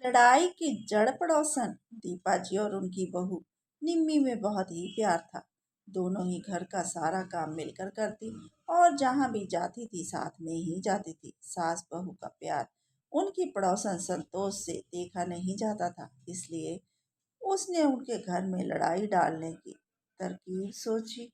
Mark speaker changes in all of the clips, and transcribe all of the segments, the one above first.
Speaker 1: लड़ाई की जड़ पड़ोसन दीपा जी और उनकी बहू निम्मी में बहुत ही प्यार था। दोनों ही घर का सारा काम मिलकर करती और जहाँ भी जाती थी साथ में ही जाती थी। सास बहू का प्यार उनकी पड़ोसन संतोष से देखा नहीं जाता था, इसलिए उसने उनके घर में लड़ाई डालने की तरकीब सोची।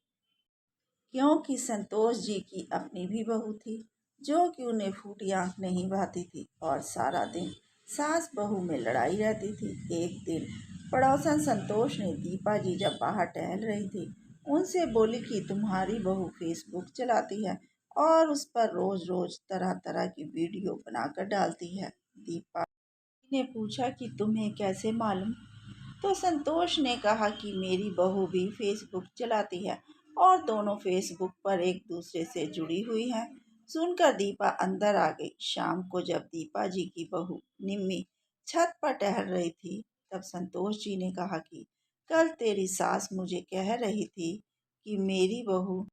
Speaker 1: क्योंकि संतोष जी की अपनी भी बहू थी जो कि उन्हें फूटी आंख नहीं भाती थी और सारा दिन सास बहू में लड़ाई रहती थी। एक दिन पड़ोसन संतोष ने दीपा जी जब बाहर टहल रही थी उनसे बोली कि तुम्हारी बहू फेसबुक चलाती है और उस पर रोज रोज तरह तरह की वीडियो बनाकर डालती है। दीपा ने पूछा कि तुम्हें कैसे मालूम? तो संतोष ने कहा कि मेरी बहू भी फेसबुक चलाती है और दोनों फेसबुक पर एक दूसरे से जुड़ी हुई हैं। सुनकर दीपा अंदर आ गई। शाम को जब दीपा जी की बहू निम्मी छत पर टहल रही थी तब संतोष जी ने कहा कि कल तेरी सास मुझे कह रही थी कि मेरी बहू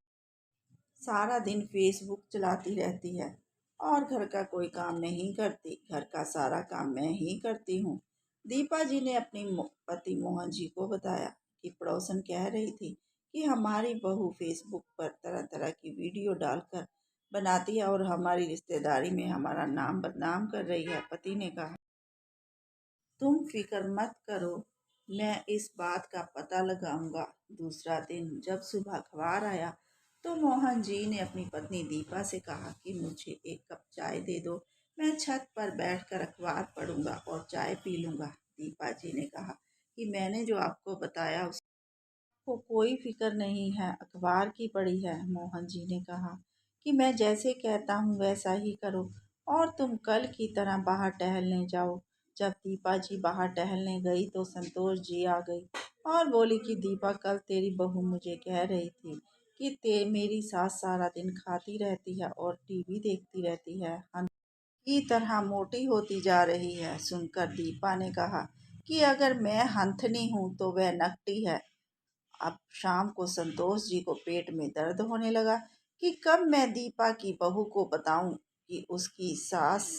Speaker 1: सारा दिन फेसबुक चलाती रहती है और घर का कोई काम नहीं करती। घर का सारा काम मैं ही करती हूँ। दीपा जी ने अपनी पति मोहन जी को बताया कि पड़ोसन कह रही थी कि हमारी बहू फेसबुक पर तरह तरह की वीडियो डालकर बनाती है और हमारी रिश्तेदारी में हमारा नाम बदनाम कर रही है। पति ने कहा, तुम फिक्र मत करो, मैं इस बात का पता लगाऊंगा। दूसरा दिन जब सुबह अखबार आया तो मोहन जी ने अपनी पत्नी दीपा से कहा कि मुझे एक कप चाय दे दो, मैं छत पर बैठकर अखबार पढ़ूंगा और चाय पी लूंगा। दीपा जी ने कहा कि मैंने जो आपको बताया उसको कोई फिक्र नहीं है, अखबार की पड़ी है। मोहन जी ने कहा कि मैं जैसे कहता हूँ वैसा ही करो और तुम कल की तरह बाहर टहलने जाओ। जब दीपा जी बाहर टहलने गई तो संतोष जी आ गई और बोली कि दीपा, कल तेरी बहू मुझे कह रही थी कि ते मेरी सास सारा दिन खाती रहती है और टीवी देखती रहती है, की तरह मोटी होती जा रही है। सुनकर दीपा ने कहा कि अगर मैं हंथनी हूँ तो वह नकटी है। अब शाम को संतोष जी को पेट में दर्द होने लगा कि कब मैं दीपा की बहू को बताऊं कि उसकी सास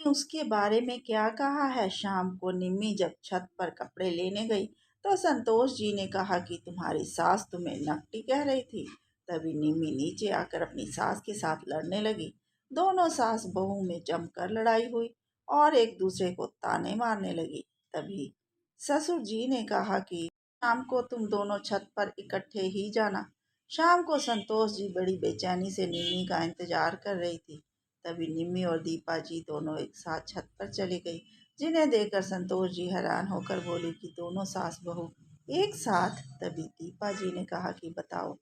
Speaker 1: ने उसके बारे में क्या कहा है। शाम को निम्मी जब छत पर कपड़े लेने गई तो संतोष जी ने कहा कि तुम्हारी सास तुम्हें नकटी कह रही थी। तभी निम्मी नीचे आकर अपनी सास के साथ लड़ने लगी। दोनों सास बहू में जमकर लड़ाई हुई और एक दूसरे को ताने मारने लगी। तभी ससुर जी ने कहा कि शाम को तुम दोनों छत पर इकट्ठे ही जाना। शाम को संतोष जी बड़ी बेचैनी से निम्मी का इंतजार कर रही थी। तभी निम्मी और दीपा जी दोनों एक साथ छत पर चली गई, जिन्हें देखकर संतोष जी हैरान होकर बोली कि दोनों सास बहू एक साथ। तभी दीपा जी ने कहा कि बताओ,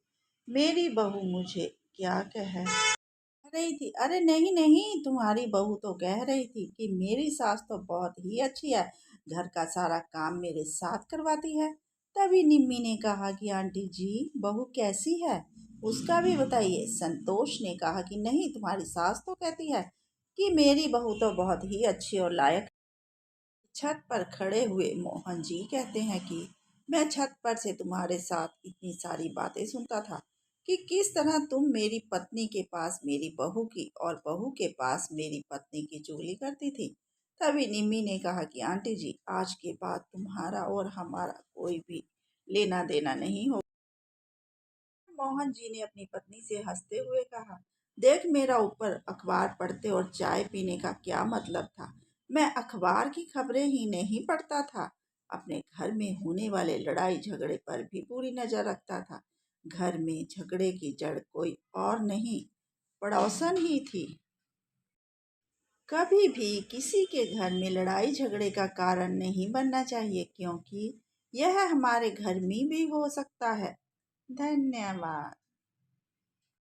Speaker 1: मेरी बहू मुझे क्या कह रही थी? अरे नहीं नहीं, तुम्हारी बहू तो कह रही थी कि मेरी सास तो बहुत ही अच्छी है, घर का सारा काम मेरे साथ करवाती है। तभी निम्मी ने कहा कि आंटी जी, बहू कैसी है उसका भी बताइए। संतोष ने कहा कि नहीं, तुम्हारी सास तो कहती है कि मेरी बहू तो बहुत ही अच्छी और लायक। छत पर खड़े हुए मोहन जी कहते हैं कि मैं छत पर से तुम्हारे साथ इतनी सारी बातें सुनता था कि किस तरह तुम मेरी पत्नी के पास मेरी बहू की और बहू के पास मेरी पत्नी की चुगली करती थी। तभी निम्मी ने कहा कि आंटी जी, आज के बाद तुम्हारा और हमारा कोई भी लेना देना नहीं हो। मोहन जी ने अपनी पत्नी से हंसते हुए कहा, देख, मेरा ऊपर अखबार पढ़ते और चाय पीने का क्या मतलब था? मैं अखबार की खबरें ही नहीं पढ़ता था, अपने घर में होने वाले लड़ाई झगड़े पर भी पूरी नजर रखता था। घर में झगड़े की जड़ कोई और नहीं, पड़ोसन ही थी। कभी भी किसी के घर में लड़ाई झगड़े का कारण नहीं बनना चाहिए, क्योंकि यह हमारे घर में भी हो सकता है। धन्यवाद।